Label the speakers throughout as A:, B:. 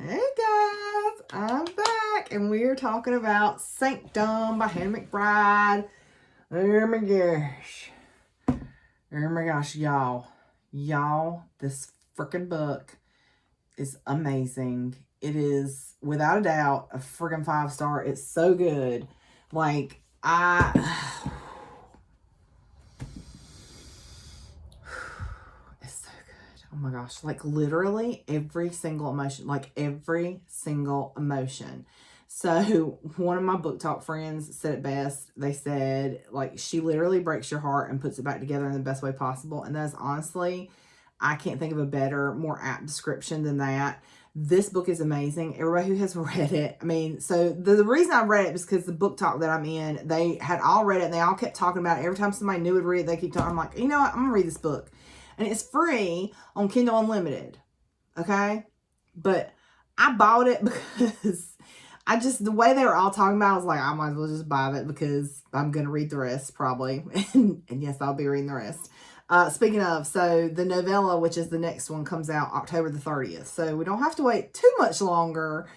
A: Hey guys, I'm back and we're talking about Sanctum by Hannah McBride. Oh my gosh. Oh my gosh, y'all. Y'all, this freaking book is amazing. It is, without a doubt, a freaking 5-star. It's so good. Like, it's so good. Oh my gosh. Like, literally every single emotion. So one of my book talk friends said it best. They said, like, she literally breaks your heart and puts it back together in the best way possible. And that is honestly, I can't think of a better, more apt description than that. This book is amazing. Everybody who has read it, I mean, so the reason I read it is because the book talk that I'm in, they had all read it and they all kept talking about it. Every time somebody new would read it, they keep talking. I'm like, you know what? I'm gonna read this book. And it's free on Kindle Unlimited. Okay? But I bought it because the way they were all talking about it, I was like, I might as well just buy it because I'm going to read the rest probably. and yes, I'll be reading the rest. Speaking of, so the novella, which is the next one, comes out October the 30th. So we don't have to wait too much longer.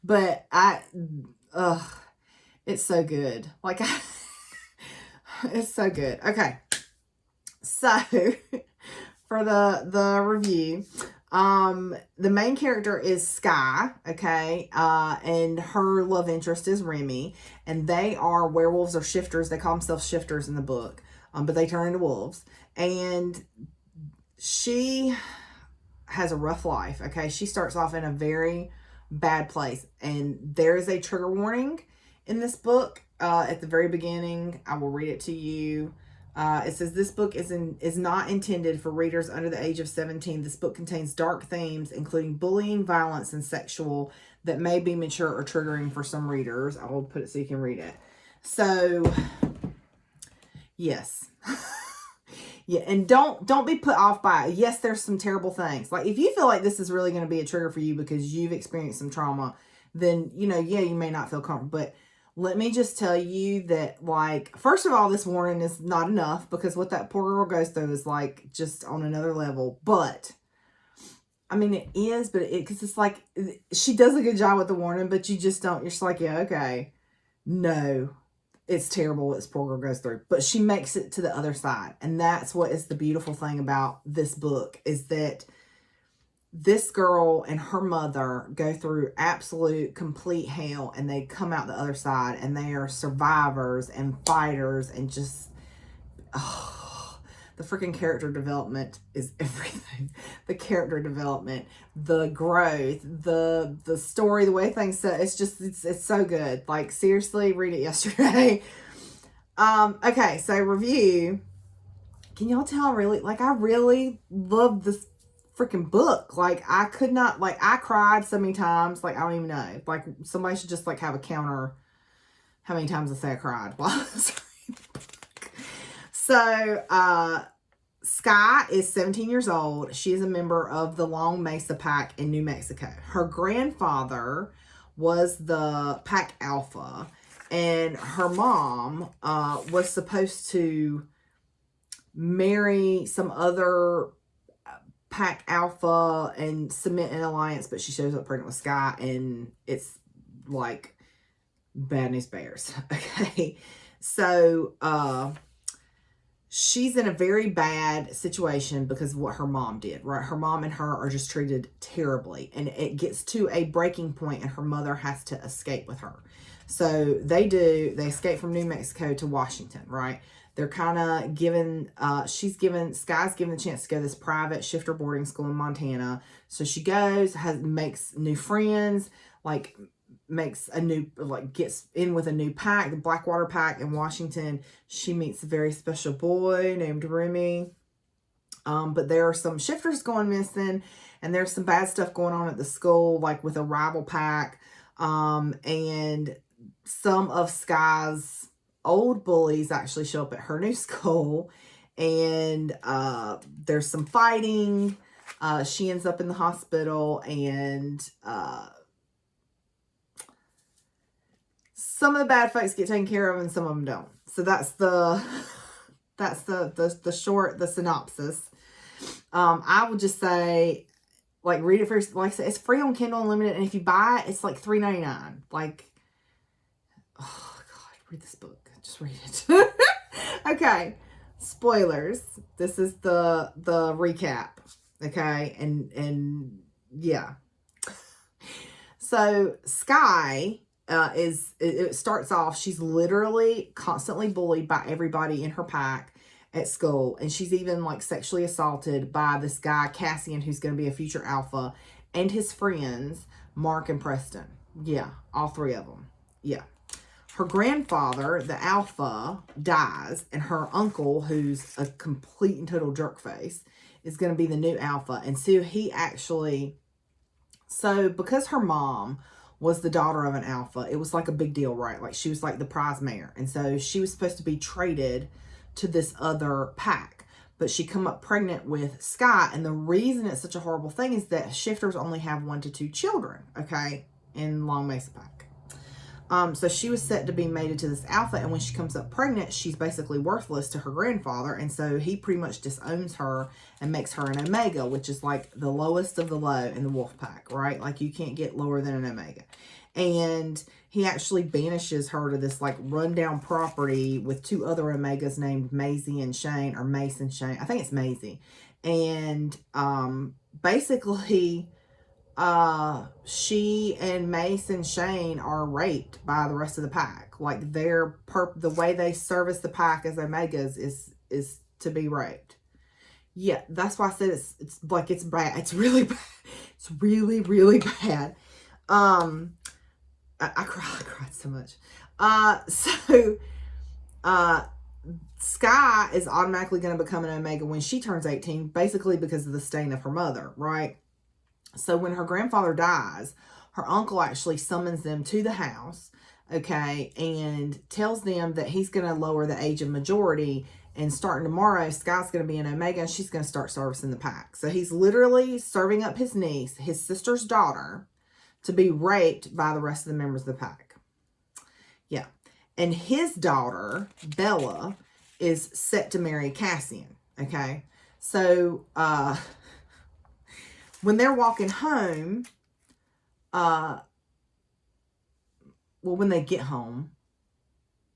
A: But it's so good. Like, it's so good. Okay. So for the review, the main character is Sky, okay, and her love interest is Remy, and they are werewolves or shifters. They call themselves shifters in the book, but they turn into wolves, and she has a rough life, okay. She starts off in a very bad place, and there is a trigger warning in this book at the very beginning. I will read it to you. It says, this book is not intended for readers under the age of 17. This book contains dark themes, including bullying, violence, and sexual, that may be mature or triggering for some readers. I will put it so you can read it. So, yes. Yeah, and don't be put off by it. Yes, there's some terrible things. Like, if you feel like this is really going to be a trigger for you because you've experienced some trauma, then, you may not feel comfortable. But let me just tell you that, like, first of all, this warning is not enough because what that poor girl goes through is, like, just on another level. But, I mean, it is, but because it's like, she does a good job with the warning, but you just don't, you're just like, yeah, okay. No, it's terrible what this poor girl goes through. But she makes it to the other side. And that's what is the beautiful thing about this book, is that this girl and her mother go through absolute complete hell, and they come out the other side, and they are survivors and fighters, and just the freaking character development is everything. The character development, the growth, the story, the way things set, it's so good. Like, seriously, read it yesterday. Okay, so review. Can y'all tell I really love this freaking book. Like, I could not, like, I cried so many times, like, I don't even know. Like, somebody should just, like, have a counter how many times I say I cried while I was reading the book. So, Sky is 17 years old. She is a member of the Long Mesa Pack in New Mexico. Her grandfather was the Pack Alpha, and her mom was supposed to marry some other Pack Alpha and cement an alliance, but she shows up pregnant with Sky, and it's like bad news bears. Okay, so she's in a very bad situation because of what her mom did, right? Her mom and her are just treated terribly, and it gets to a breaking point, and her mother has to escape with her. So they escape from New Mexico to Washington, right? They're kind of given, Sky's given the chance to go to this private shifter boarding school in Montana. So she goes, makes new friends, like, gets in with a new pack, the Blackwater Pack in Washington. She meets a very special boy named Remy. But there are some shifters going missing, and there's some bad stuff going on at the school, like with a rival pack. And some of Sky's old bullies actually show up at her new school, and there's some fighting. She ends up in the hospital, and some of the bad folks get taken care of and some of them don't. So that's the short, the synopsis. I would just say Like, read it first. Like I said, it's free on Kindle Unlimited, and if you buy it, it's like $3.99. Like, oh God, read this book. Just read it. Okay, spoilers. This is the recap. Okay, and yeah. So Sky it starts off, she's literally constantly bullied by everybody in her pack at school, and she's even like sexually assaulted by this guy Cassian, who's going to be a future alpha, and his friends Mark and Preston. Yeah, all three of them. Yeah. Her grandfather, the alpha, dies, and her uncle, who's a complete and total jerkface, is going to be the new alpha. And so because her mom was the daughter of an alpha, it was like a big deal, right? Like, she was like the prize mare. And so she was supposed to be traded to this other pack. But she come up pregnant with Sky. And the reason it's such a horrible thing is that shifters only have 1 to 2 children, okay, in Long Mesa Pack. So she was set to be mated to this alpha, and when she comes up pregnant, she's basically worthless to her grandfather, and so he pretty much disowns her and makes her an omega, which is like the lowest of the low in the wolf pack, right? Like, you can't get lower than an omega. And he actually banishes her to this like rundown property with 2 other omegas named Maisie and Shane, or Mace and Shane. I think it's Maisie. And basically she and Mace and Shane are raped by the rest of the pack. Like, the way they service the pack as omegas is to be raped. Yeah, that's why I said it's like, it's bad. It's really bad. It's really, really bad. I cried so much. Sky is automatically going to become an omega when she turns 18, basically because of the stain of her mother, right? So when her grandfather dies, her uncle actually summons them to the house, okay, and tells them that he's going to lower the age of majority, and starting tomorrow, Sky's going to be an omega, and she's going to start servicing the pack. So he's literally serving up his niece, his sister's daughter, to be raped by the rest of the members of the pack. Yeah. And his daughter, Bella, is set to marry Cassian, okay? So, when they're walking home, when they get home,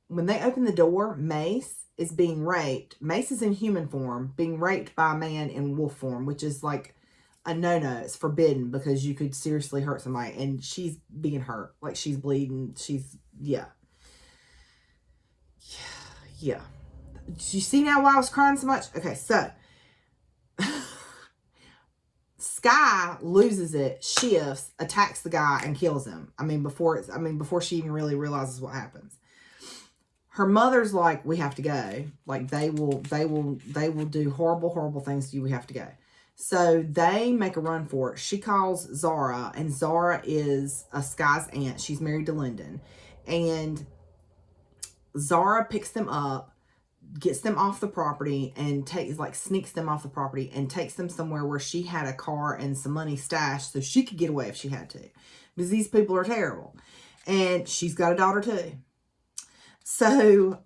A: when they open the door, Mace is being raped. Mace is in human form, being raped by a man in wolf form, which is like a no-no. It's forbidden because you could seriously hurt somebody. And she's being hurt. Like, she's bleeding. Yeah. Yeah. Do you see now why I was crying so much? Okay, so Sky loses it, shifts, attacks the guy, and kills him. Before she even really realizes what happens. Her mother's like, we have to go. Like, they will do horrible, horrible things to you. We have to go. So they make a run for it. She calls Zara, and Zara is a Sky's aunt. She's married to Lyndon. And Zara picks them up, gets them off the property, and sneaks them off the property and takes them somewhere where she had a car and some money stashed so she could get away if she had to, because these people are terrible. And she's got a daughter too. So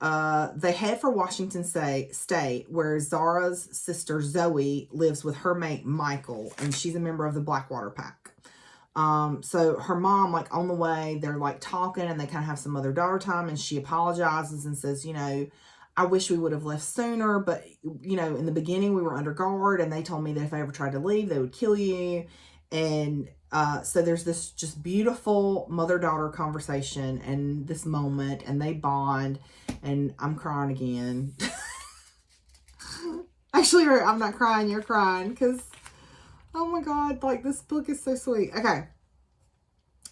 A: they head for Washington State, where Zara's sister Zoe lives with her mate Michael, and she's a member of the Blackwater Pack. So her mom, like, on the way, they're like talking, and they kind of have some other daughter time, and she apologizes and says, I wish we would have left sooner, but, in the beginning we were under guard, and they told me that if I ever tried to leave, they would kill you. And so there's this just beautiful mother-daughter conversation and this moment, and they bond, and I'm crying again. Actually, I'm not crying, you're crying, because, oh my God, like, this book is so sweet. Okay.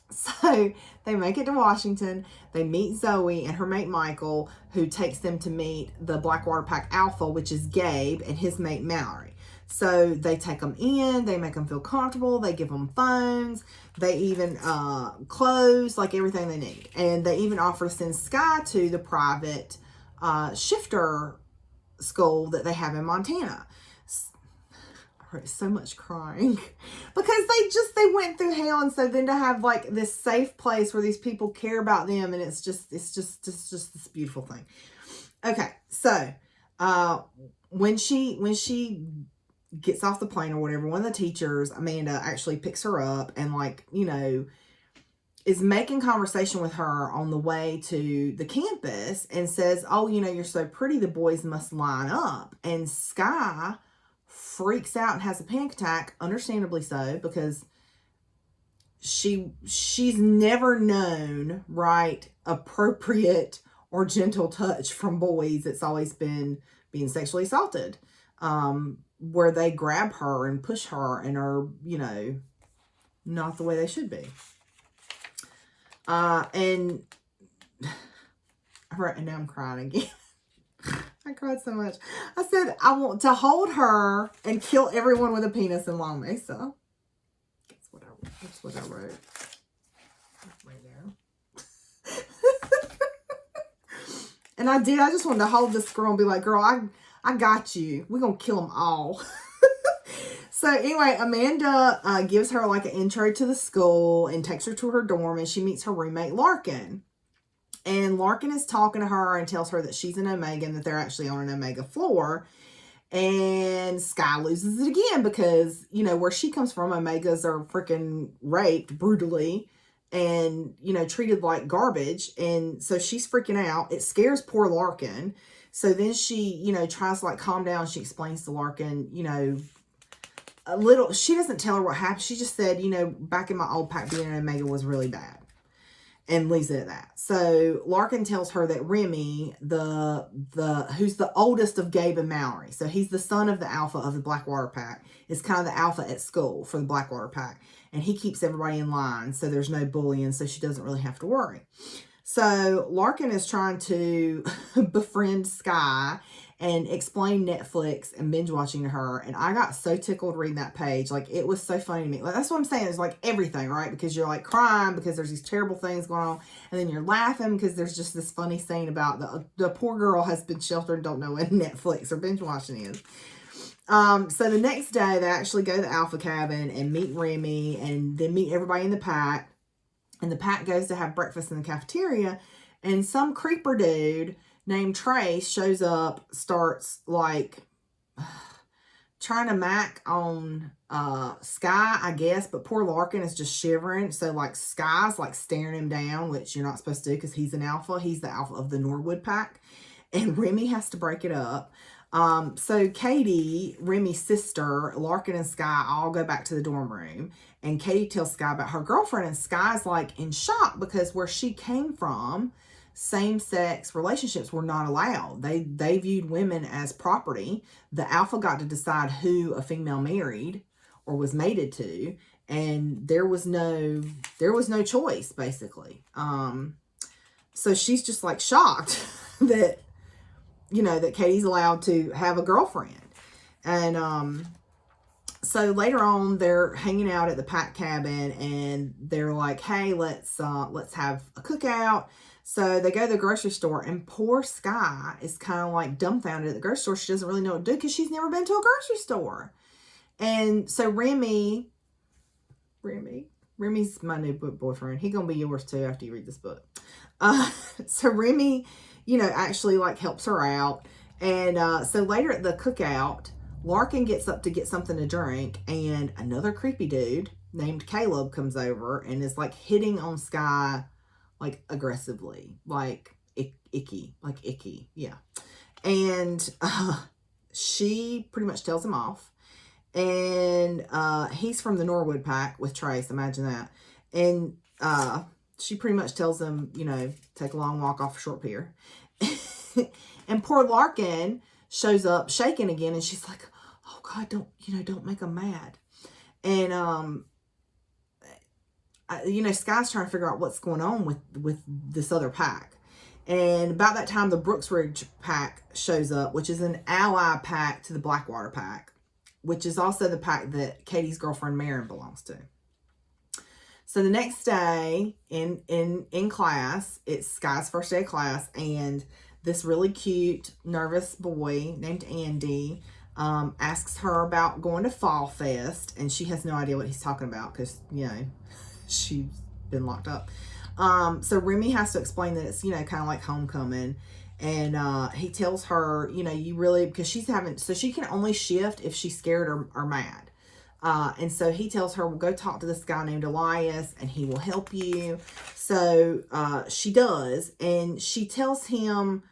A: So they make it to Washington. They meet Zoe and her mate Michael, who takes them to meet the Blackwater Pack Alpha, which is Gabe, and his mate Mallory. So they take them in. They make them feel comfortable. They give them phones. They even clothes, like everything they need. And they even offer to send Sky to the private shifter school that they have in Montana. So much crying because they went through hell, and so then to have like this safe place where these people care about them, and it's just this beautiful thing. Okay, so when she gets off the plane or whatever. One of the teachers, Amanda, actually picks her up and, like, you know, is making conversation with her on the way to the campus and says, oh, you know, you're so pretty, the boys must line up. And Sky freaks out and has a panic attack, understandably so, because she's never known, right, appropriate or gentle touch from boys. It's always been being sexually assaulted, where they grab her and push her and are, you know, not the way they should be. And now I'm crying again. I cried so much. I said, I want to hold her and kill everyone with a penis in Long Mesa. That's what I wrote. Right there. And I did. I just wanted to hold this girl and be like, girl, I got you. We're going to kill them all. So anyway, Amanda gives her like an intro to the school and takes her to her dorm, and she meets her roommate Larkin. And Larkin is talking to her and tells her that she's an Omega and that they're actually on an Omega floor. And Sky loses it again because, you know, where she comes from, Omegas are freaking raped brutally and, you know, treated like garbage. And so she's freaking out. It scares poor Larkin. So then she, you know, tries to like calm down. She explains to Larkin, you know, a little. She doesn't tell her what happened. She just said, you know, back in my old pack, being an Omega was really bad. And leaves it at that. So Larkin tells her that Remy, who's the oldest of Gabe and Mallory, so he's the son of the alpha of the Blackwater Pack, is kind of the alpha at school for the Blackwater Pack. And he keeps everybody in line, so there's no bullying, so she doesn't really have to worry. So Larkin is trying to befriend Sky and explain Netflix and binge watching to her. And I got so tickled reading that page. Like, it was so funny to me. Like, that's what I'm saying. It's like everything, right? Because you're like crying because there's these terrible things going on. And then you're laughing because there's just this funny scene about the poor girl has been sheltered and don't know what Netflix or binge watching is. So the next day they actually go to the Alpha Cabin and meet Remy and then meet everybody in the pack. And the pack goes to have breakfast in the cafeteria. And some creeper dude named Trace shows up, starts like trying to mac on Sky, I guess, but poor Larkin is just shivering. So like Sky's like staring him down, which you're not supposed to do because he's an alpha. He's the alpha of the Norwood Pack. And Remy has to break it up. So Katie, Remy's sister, Larkin and Sky all go back to the dorm room. And Katie tells Sky about her girlfriend. And Sky's like in shock because where she came from, same-sex relationships were not allowed. They viewed women as property. The alpha got to decide who a female married or was mated to, and there was no choice, basically. So she's just like shocked that, you know, that Katie's allowed to have a girlfriend. And so later on they're hanging out at the pack cabin and they're like, hey, let's have a cookout. So they go to the grocery store, and poor Sky is kind of like dumbfounded at the grocery store. She doesn't really know what to do because she's never been to a grocery store. And so Remy's my new boyfriend. He's going to be yours too after you read this book. So Remy, you know, actually like helps her out. And so later at the cookout, Larkin gets up to get something to drink, and another creepy dude named Caleb comes over and is like hitting on Sky like aggressively, like icky, yeah. And she pretty much tells him off. And he's from the Norwood Pack with Trace, imagine that. And she pretty much tells him, you know, take a long walk off a short pier. And poor Larkin shows up shaking again, and she's like, oh God, don't make him mad. And you know, Sky's trying to figure out what's going on with this other pack. And about that time, the Brooks Ridge Pack shows up, which is an ally pack to the Blackwater Pack, which is also the pack that Katie's girlfriend Marin belongs to. So the next day in class, it's Sky's first day of class, and this really cute, nervous boy named Andy asks her about going to Fall Fest, and she has no idea what he's talking about because, you know, she's been locked up. So Remy has to explain that it's, you know, kind of like homecoming. And he tells her, you know, you really, because she's having, so she can only shift if she's scared or mad. And so he tells her, well, go talk to this guy named Elias and he will help you. So she does. And she tells him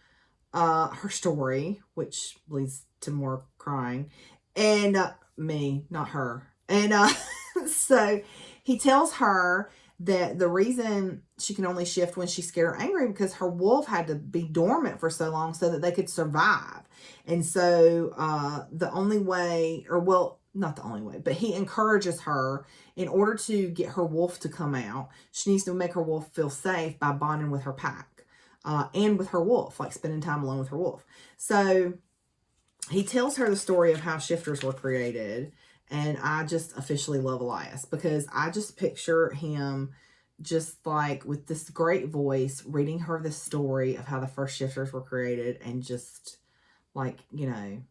A: her story, which leads to more crying. And me, not her. And so he tells her that the reason she can only shift when she's scared or angry because her wolf had to be dormant for so long so that they could survive. And so the only way, or well, not the only way, but he encourages her in order to get her wolf to come out. She needs to make her wolf feel safe by bonding with her pack and with her wolf, like spending time alone with her wolf. So he tells her the story of how shifters were created. And I just officially love Elias because I just picture him just like with this great voice reading her this story of how the first shifters were created and just like, you know,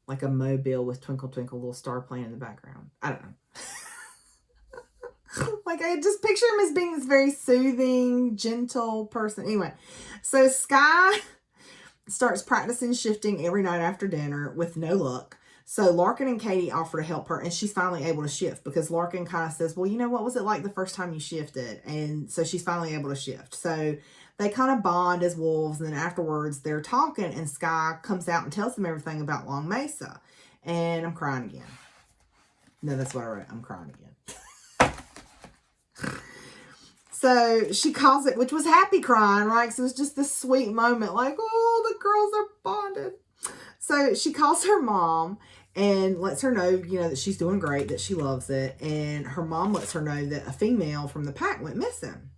A: like a mobile with Twinkle Twinkle Little Star playing in the background. I don't know. Like I just picture him as being this very soothing, gentle person. Anyway, so Sky starts practicing shifting every night after dinner with no luck. So Larkin and Katie offer to help her, and she's finally able to shift because Larkin kind of says, well, you know, what was it like the first time you shifted? And so she's finally able to shift. So they kind of bond as wolves, and then afterwards they're talking, and Sky comes out and tells them everything about Long Mesa. And I'm crying again. No, that's what I wrote. I'm crying again. So she calls it, which was happy crying, right? So it was just this sweet moment, like, oh, the girls are bonded. So she calls her mom and lets her know, you know, that she's doing great, that she loves it. And her mom lets her know that a female from the pack went missing.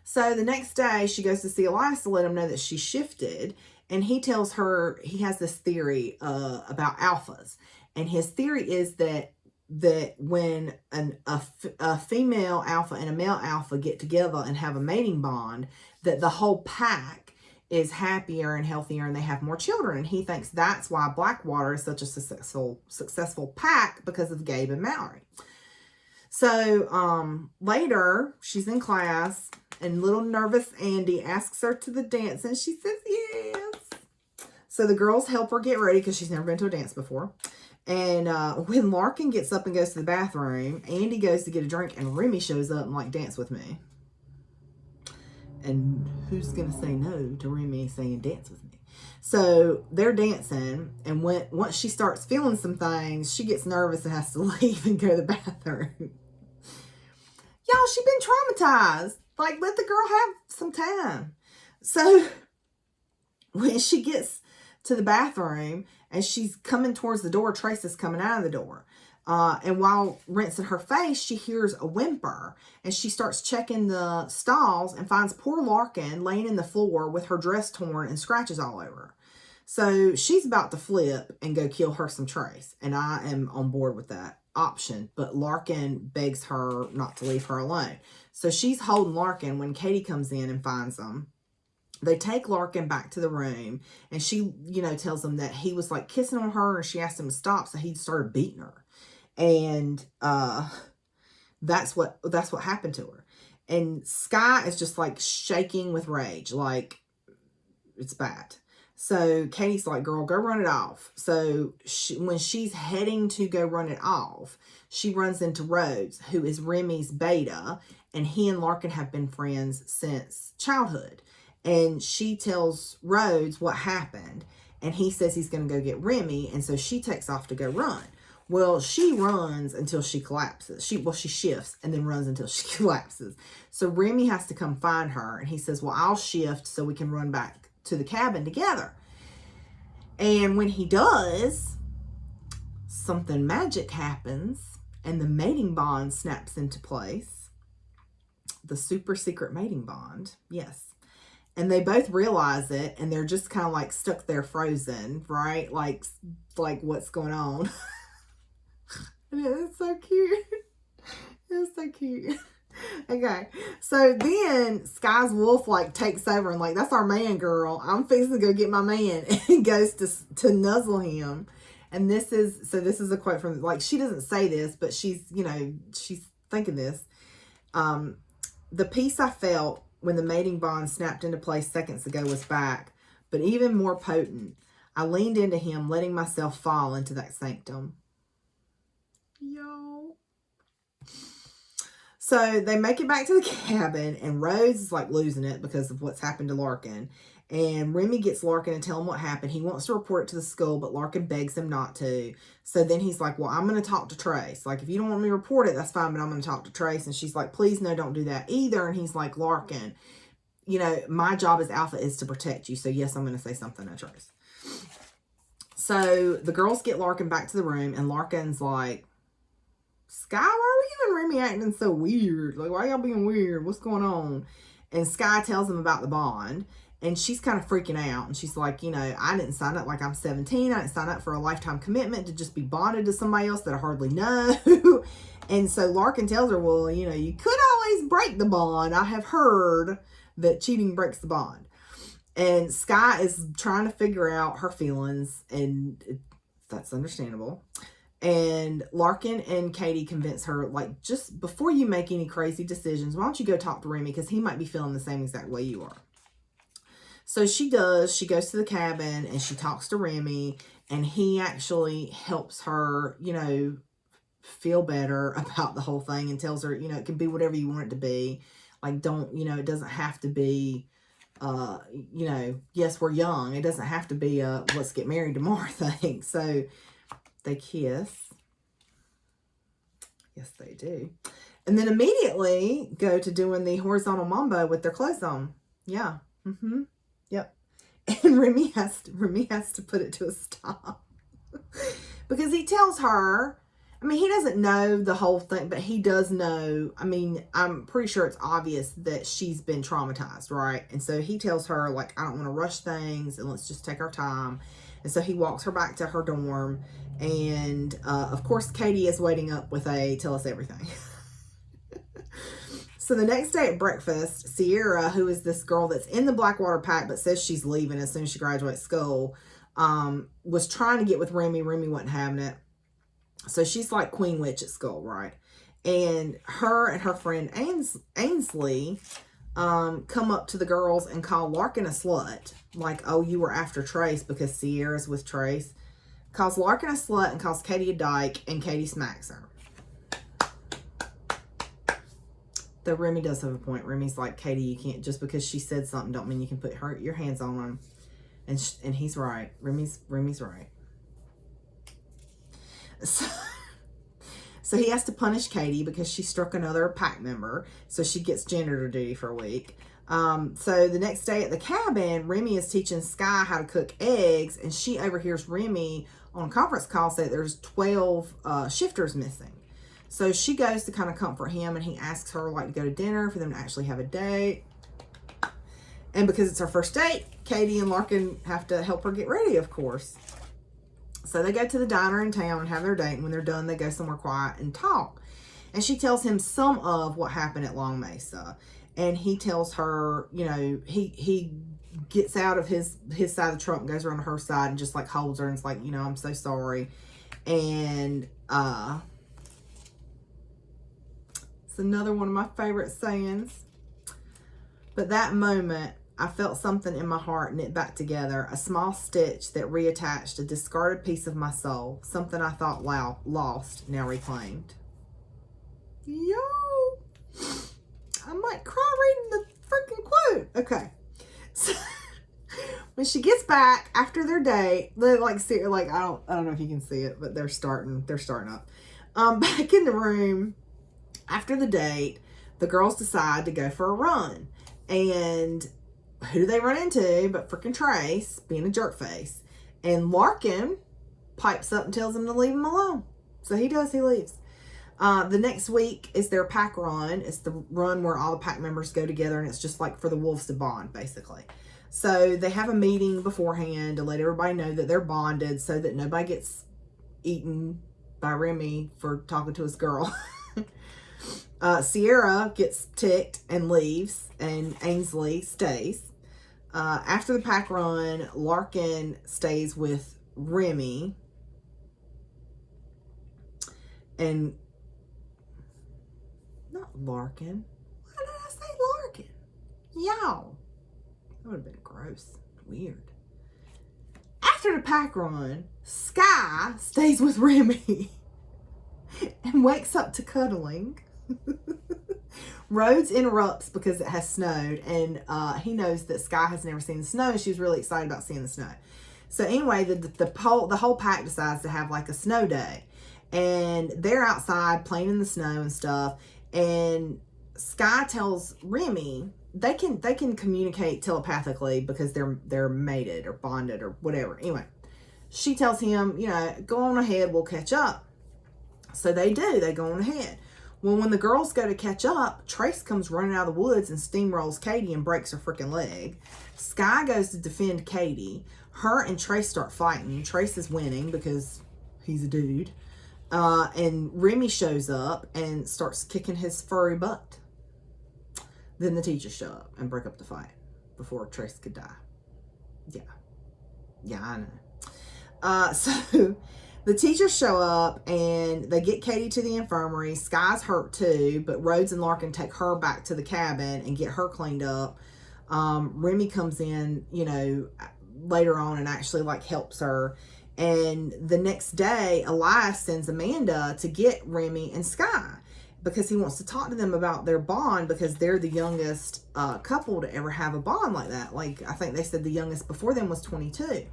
A: So the next day she goes to see Elias to let him know that she shifted. And he tells her, he has this theory about alphas. And his theory is that when a female alpha and a male alpha get together and have a mating bond, that the whole pack is happier and healthier and they have more children. And he thinks that's why Blackwater is such a successful pack because of Gabe and Mallory. So later she's in class and little nervous Andy asks her to the dance and she says yes. So the girls help her get ready because she's never been to a dance before. And when Larkin gets up and goes to the bathroom, Andy goes to get a drink and Remy shows up and like, dance with me. And who's going to say no to Remy saying dance with me? So they're dancing. And once she starts feeling some things, she gets nervous and has to leave and go to the bathroom. Y'all, she's been traumatized. Like, let the girl have some time. So when she gets to the bathroom and she's coming towards the door, Trace is coming out of the door. And while rinsing her face, she hears a whimper and she starts checking the stalls and finds poor Larkin laying in the floor with her dress torn and scratches all over her. So she's about to flip and go kill her some Trace. And I am on board with that option, but Larkin begs her not to leave her alone. So she's holding Larkin when Katie comes in and finds them. They take Larkin back to the room and she, you know, tells them that he was like kissing on her and she asked him to stop. So he started beating her. And that's what happened to her. And Sky is just like shaking with rage, like it's bad. So Katie's like, girl, go run it off. So when she's heading to go run it off, she runs into Rhodes, who is Remy's beta, and he and Larkin have been friends since childhood. And she tells Rhodes what happened, and he says he's going to go get Remy, and so she takes off to go run. Well, she runs until she collapses. She shifts and then runs until she collapses. So Remy has to come find her. And he says, well, I'll shift so we can run back to the cabin together. And when he does, something magic happens and the mating bond snaps into place. The super secret mating bond. Yes. And they both realize it and they're just kind of like stuck there frozen, right? Like what's going on? It's so cute. It's so cute. Okay. So then Sky's wolf like takes over and like, that's our man, girl. I'm fixing to go get my man. And goes to nuzzle him. And this is a quote from, like, she doesn't say this, but she's, you know, she's thinking this. The peace I felt when the mating bond snapped into place seconds ago was back, but even more potent. I leaned into him, letting myself fall into that sanctum. Yo. So they make it back to the cabin, and Rose is like losing it because of what's happened to Larkin. And Remy gets Larkin to tell him what happened. He wants to report it to the school, but Larkin begs him not to. So then he's like, well, I'm going to talk to Trace. Like, if you don't want me to report it, that's fine, but I'm going to talk to Trace. And she's like, please, no, don't do that either. And he's like, Larkin, you know, my job as Alpha is to protect you. So yes, I'm going to say something to Trace. So the girls get Larkin back to the room, and Larkin's like, Sky, why are you and Remy acting so weird? Like, why y'all being weird? What's going on? And Sky tells him about the bond, and she's kind of freaking out. And she's like, you know, I didn't sign up, like, I'm 17. I didn't sign up for a lifetime commitment to just be bonded to somebody else that I hardly know. And so Larkin tells her, well, you know, you could always break the bond. I have heard that cheating breaks the bond. And Sky is trying to figure out her feelings, and that's understandable. And Larkin and Katie convince her, like, just before you make any crazy decisions, why don't you go talk to Remy, because he might be feeling the same exact way you are. So she does. She goes to the cabin, and she talks to Remy, and he actually helps her, you know, feel better about the whole thing, and tells her, you know, it can be whatever you want it to be. Like, don't, you know, it doesn't have to be, you know, yes, we're young. It doesn't have to be a let's get married tomorrow thing. So they kiss. Yes, they do. And then immediately go to doing the horizontal mambo with their clothes on. Yeah. Mm-hmm. Yep. And Remy has to put it to a stop. Because he tells her, I mean, he doesn't know the whole thing, but he does know, I mean, I'm pretty sure it's obvious that she's been traumatized, right? And so he tells her, like, I don't want to rush things, and let's just take our time. And so he walks her back to her dorm. And, of course, Katie is waiting up with a tell us everything. So the next day at breakfast, Sierra, who is this girl that's in the Blackwater Pack but says she's leaving as soon as she graduates school, was trying to get with Remy. Remy wasn't having it. So she's like Queen Witch at school, right? And her and her friend Ainsley come up to the girls and call Larkin a slut. Like, oh, you were after Trace because Sierra's with Trace. Calls Larkin a slut and calls Katie a dyke, and Katie smacks her. Though Remy does have a point. Remy's like, Katie, you can't, just because she said something don't mean you can put your hands on them. And he's right. Remy's right. So he has to punish Katie because she struck another pack member. So she gets janitor duty for a week. So the next day at the cabin, Remy is teaching Sky how to cook eggs, and she overhears Remy on a conference call say there's 12 shifters missing. So she goes to kind of comfort him, and he asks her, like, to go to dinner for them to actually have a date. And because it's her first date, Katie and Larkin have to help her get ready, of course. So they go to the diner in town and have their date, and when they're done, they go somewhere quiet and talk. And she tells him some of what happened at Long Mesa. And he tells her, you know, he gets out of his side of the trunk and goes around to her side and just, like, holds her and is like, you know, I'm so sorry. And it's another one of my favorite sayings. But that moment, I felt something in my heart knit back together, a small stitch that reattached a discarded piece of my soul, something I thought lost, now reclaimed. Yo! I might cry reading the freaking quote. Okay. So, when she gets back after their date, they like see her, like, I don't know if you can see it, but they're starting up. Back in the room after the date, the girls decide to go for a run. And who do they run into but freaking Trace being a jerk face. And Larkin pipes up and tells him to leave him alone. So he does, he leaves. The next week is their pack run. It's the run where all the pack members go together, and it's just like for the wolves to bond, basically. So they have a meeting beforehand to let everybody know that they're bonded so that nobody gets eaten by Remy for talking to his girl. Sierra gets ticked and leaves, and Ainsley stays. After the pack run, Larkin stays with Remy. And not Larkin. Why did I say Larkin? Y'all, that would have been gross. Weird. After the pack run, Sky stays with Remy and wakes up to cuddling. Rhodes interrupts because it has snowed, and he knows that Sky has never seen the snow, and she was really excited about seeing the snow. So anyway, the whole pack decides to have like a snow day, and they're outside playing in the snow and stuff. And Sky tells Remy they can communicate telepathically because they're mated or bonded or whatever. Anyway, she tells him, go on ahead, we'll catch up. So they do. They go on ahead. Well, when the girls go to catch up, Trace comes running out of the woods and steamrolls Katie and breaks her freaking leg. Sky goes to defend Katie. Her and Trace start fighting. Trace is winning because he's a dude. And Remy shows up and starts kicking his furry butt. Then the teachers show up and break up the fight before Trace could die. Yeah, I know. So the teachers show up and they get Katie to the infirmary. Sky's hurt too, but Rhodes and Larkin take her back to the cabin and get her cleaned up. Remy comes in, later on and actually helps her. And the next day, Elias sends Amanda to get Remy and Sky because he wants to talk to them about their bond, because they're the youngest couple to ever have a bond like that. I think they said the youngest before them was 22.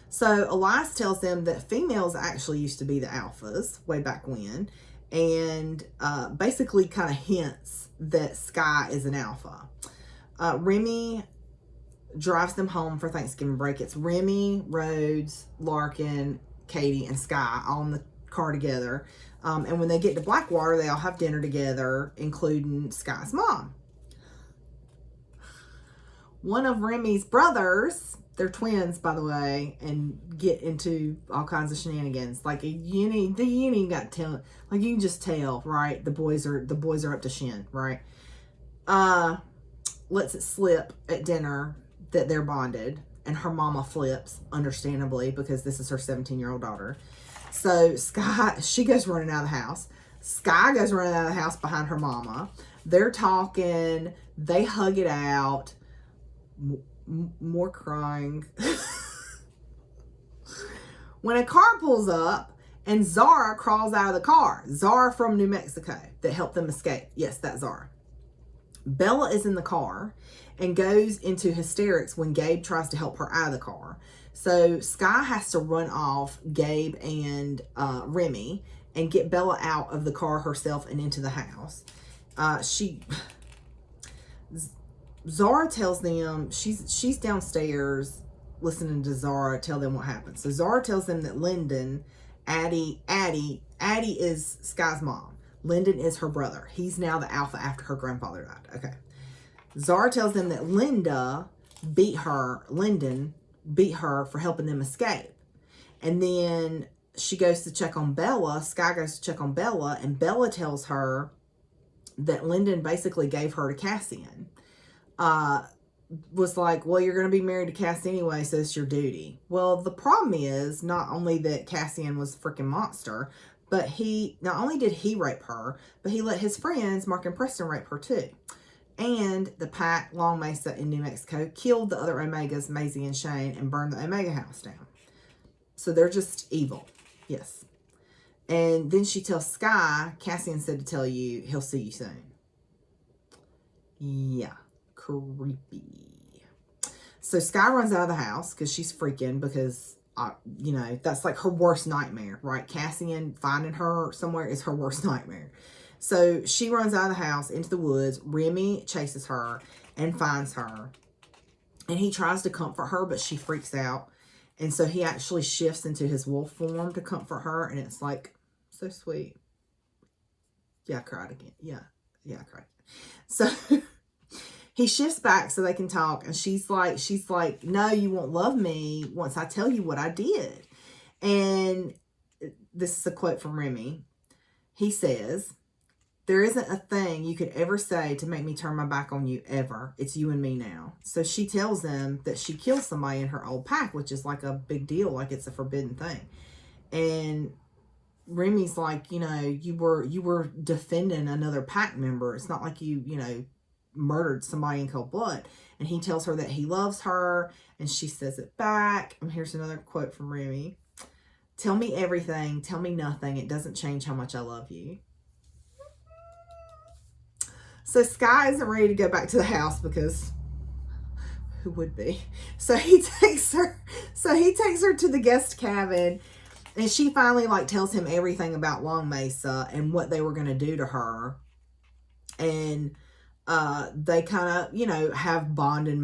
A: So Elias tells them that females actually used to be the alphas way back when, and basically kind of hints that Sky is an alpha. Remy drives them home for Thanksgiving break. It's Remy, Rhodes, Larkin, Katie, and Sky all in the car together. And when they get to Blackwater, they all have dinner together, including Sky's mom. One of Remy's brothers, they're twins, by the way, and get into all kinds of shenanigans. You ain't got to tell, you can just tell, right? The boys are up to shin, right? Lets it slip at dinner that they're bonded, and her mama flips, understandably, because this is her 17-year-old daughter. So she goes running out of the house. Sky goes running out of the house behind her mama. They're talking. They hug it out. More crying. When a car pulls up and Zara crawls out of the car. Zara from New Mexico that helped them escape. Yes, that's Zara. Bella is in the car and goes into hysterics when Gabe tries to help her out of the car. So Sky has to run off Gabe and Remy and get Bella out of the car herself and into the house. Zara tells them, she's downstairs listening to Zara tell them what happened. So Zara tells them that Lyndon, Addie is Sky's mom. Lyndon is her brother. He's now the alpha after her grandfather died. Okay. Zara tells them that Lyndon beat her for helping them escape. And then she goes to check on Bella. Sky goes to check on Bella, and Bella tells her that Lyndon basically gave her to Cassian. Was like, well, you're going to be married to Cass anyway, so it's your duty. Well, the problem is not only that Cassian was a freaking monster, but not only did he rape her, but he let his friends, Mark and Preston, rape her too. And the pack, Long Mesa in New Mexico, killed the other Omegas, Maisie and Shane, and burned the Omega house down. So they're just evil. Yes. And then she tells Sky, Cassian said to tell you he'll see you soon. Yeah. Creepy. So Sky runs out of the house because she's freaking, because that's her worst nightmare, right? Cassian finding her somewhere is her worst nightmare. So she runs out of the house into the woods. Remy chases her and finds her, and he tries to comfort her, but she freaks out, and so he actually shifts into his wolf form to comfort her, and it's so sweet. Yeah, I cried again. Yeah, I cried. So he shifts back so they can talk, and she's like, no, you won't love me once I tell you what I did. And this is a quote from Remy. He says, there isn't a thing you could ever say to make me turn my back on you ever. It's you and me now. So she tells them that she killed somebody in her old pack, which is a big deal, it's a forbidden thing. And Remy's like, you were defending another pack member. It's not like you murdered somebody in cold blood. And he tells her that he loves her, and she says it back. And here's another quote from Remy. Tell me everything. Tell me nothing. It doesn't change how much I love you. So Sky isn't ready to go back to the house because who would be? So he takes her to the guest cabin, and she finally like tells him everything about Long Mesa and what they were going to do to her. And they kind of, you know, have bonding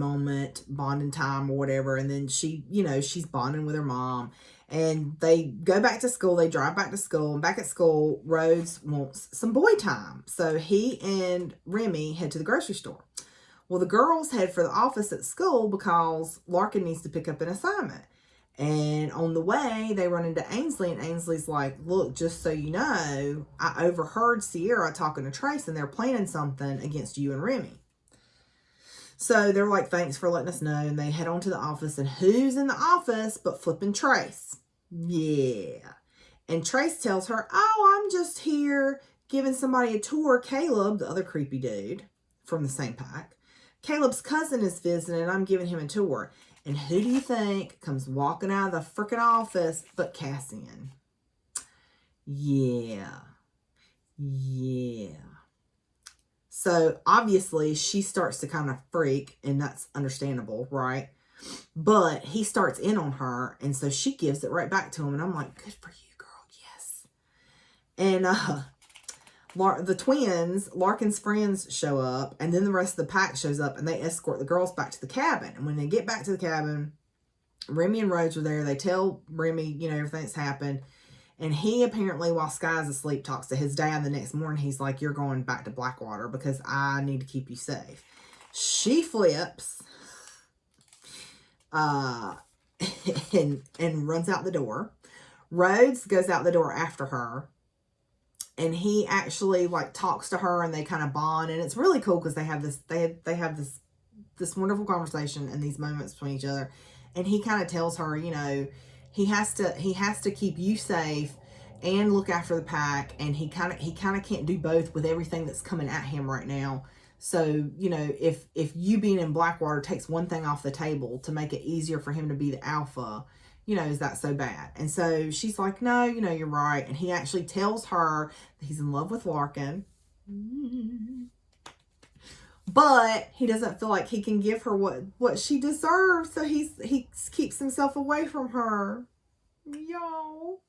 A: time or whatever. And then she, you know, she's bonding with her mom, and they go back to school. They drive back to school, and back at school, Rhodes wants some boy time. So he and Remy head to the grocery store. Well, the girls head for the office at school because Larkin needs to pick up an assignment. And on the way, they run into Ainsley, and Ainsley's like, look, just so you know, I overheard Sierra talking to Trace, and they're planning something against you and Remy. So they're like, thanks for letting us know. And they head on to the office, and who's in the office but flipping Trace? Yeah. And Trace tells her, oh, I'm just here giving somebody a tour. Caleb, the other creepy dude from the same pack, Caleb's cousin is visiting, and I'm giving him a tour. And who do you think comes walking out of the freaking office but Cassian? Yeah. So obviously she starts to kind of freak, and that's understandable, right? But he starts in on her, and so she gives it right back to him. And I'm like, good for you, girl. Yes. And the twins, Larkin's friends, show up, and then the rest of the pack shows up, and they escort the girls back to the cabin. And when they get back to the cabin, Remy and Rhodes are there. They tell Remy, you know, everything that's happened. And he apparently, while Sky's asleep, talks to his dad the next morning. He's like, you're going back to Blackwater because I need to keep you safe. She flips and runs out the door. Rhodes goes out the door after her. And he actually like talks to her, and they kind of bond, and it's really cool because they have this wonderful conversation and these moments between each other. And he kind of tells her, you know, he has to keep you safe and look after the pack, and he kind of can't do both with everything that's coming at him right now. So, you know, if you being in Blackwater takes one thing off the table to make it easier for him to be the alpha, you know, is that so bad? And so she's like, no, you know, you're right. And he actually tells her that he's in love with Larkin. But he doesn't feel like he can give her what she deserves. So he keeps himself away from her. Y'all.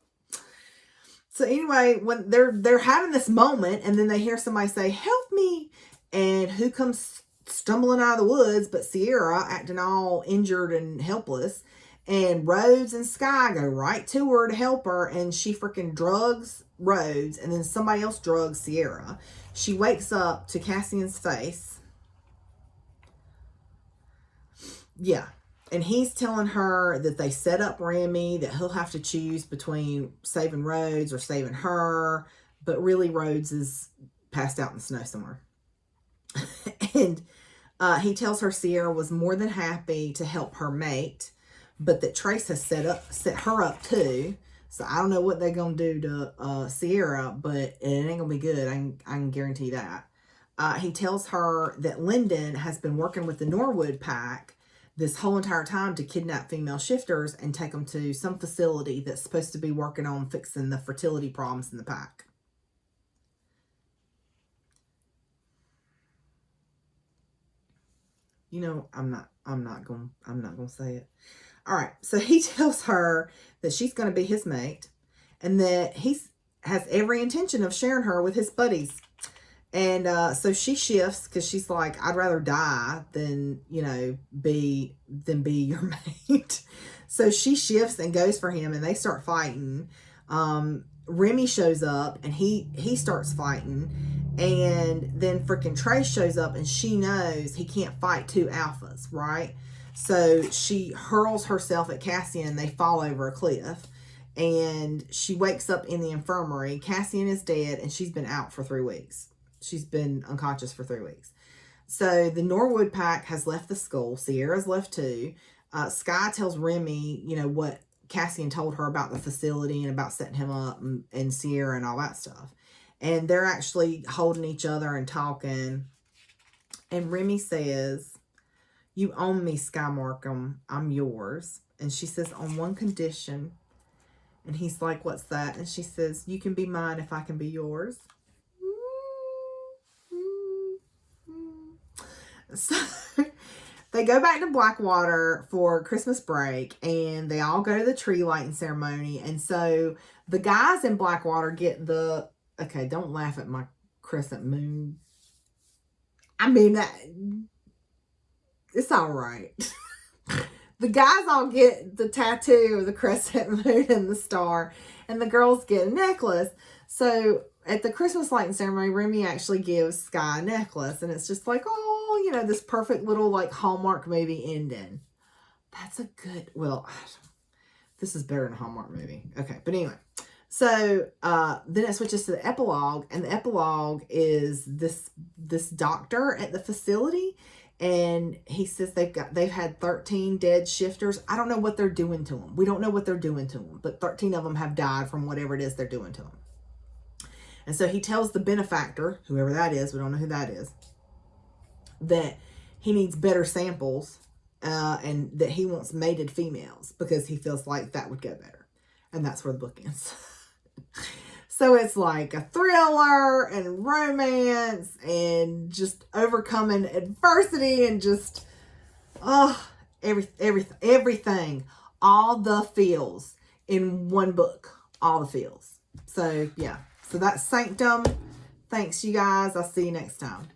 A: So anyway, when they're having this moment, and then they hear somebody say, help me. And who comes stumbling out of the woods but Sierra, acting all injured and helpless. And Rhodes and Sky go right to her to help her, and she freaking drugs Rhodes, and then somebody else drugs Sierra. She wakes up to Cassian's face. Yeah. And he's telling her that they set up Remy, that he'll have to choose between saving Rhodes or saving her. But really, Rhodes is passed out in the snow somewhere. And he tells her Sierra was more than happy to help her mate, but that Trace has set her up too. So I don't know what they're going to do to Sierra, but it ain't going to be good. I can guarantee that. He tells her that Lyndon has been working with the Norwood Pack this whole entire time to kidnap female shifters and take them to some facility that's supposed to be working on fixing the fertility problems in the pack. You know, I'm not going to say it. All right. So he tells her that she's going to be his mate, and that he has every intention of sharing her with his buddies. And so she shifts because she's like, I'd rather die than, you know, be your mate. So she shifts and goes for him, and they start fighting. Remy shows up, and he starts fighting. And then freaking Trace shows up, and she knows he can't fight two alphas, right? So she hurls herself at Cassian. They fall over a cliff, and she wakes up in the infirmary. Cassian is dead, and she's been out for 3 weeks. She's been unconscious for 3 weeks. So the Norwood Pack has left the school. Sierra's left too. Sky tells Remy, you know, what Cassian told her about the facility and about setting him up, and Sierra and all that stuff. And they're actually holding each other and talking. And Remy says, you own me, Sky Markham. I'm yours. And she says, on one condition. And he's like, what's that? And she says, you can be mine if I can be yours. So they go back to Blackwater for Christmas break, and they all go to the tree lighting ceremony. And so the guys in Blackwater get the, okay, don't laugh at my crescent moon. I mean, it's all right. The guys all get the tattoo of the crescent moon and the star, and the girls get a necklace. So at the Christmas lighting ceremony, Remy actually gives Sky a necklace, and it's just like, oh, you know, this perfect little like Hallmark movie ending. That's a good, well, this is better than a Hallmark movie. Okay, but anyway. So then it switches to the epilogue, and the epilogue is this doctor at the facility, and he says they've had 13 dead shifters. I don't know what they're doing to them. We don't know what they're doing to them, but 13 of them have died from whatever it is they're doing to them. And so he tells the benefactor, whoever that is, we don't know who that is, that he needs better samples, and that he wants mated females because he feels like that would go better. And that's where the book ends. So it's like a thriller and romance and just overcoming adversity and just, everything, all the feels in one book, all the feels. So yeah, so that's Sanctum. Thanks, you guys. I'll see you next time.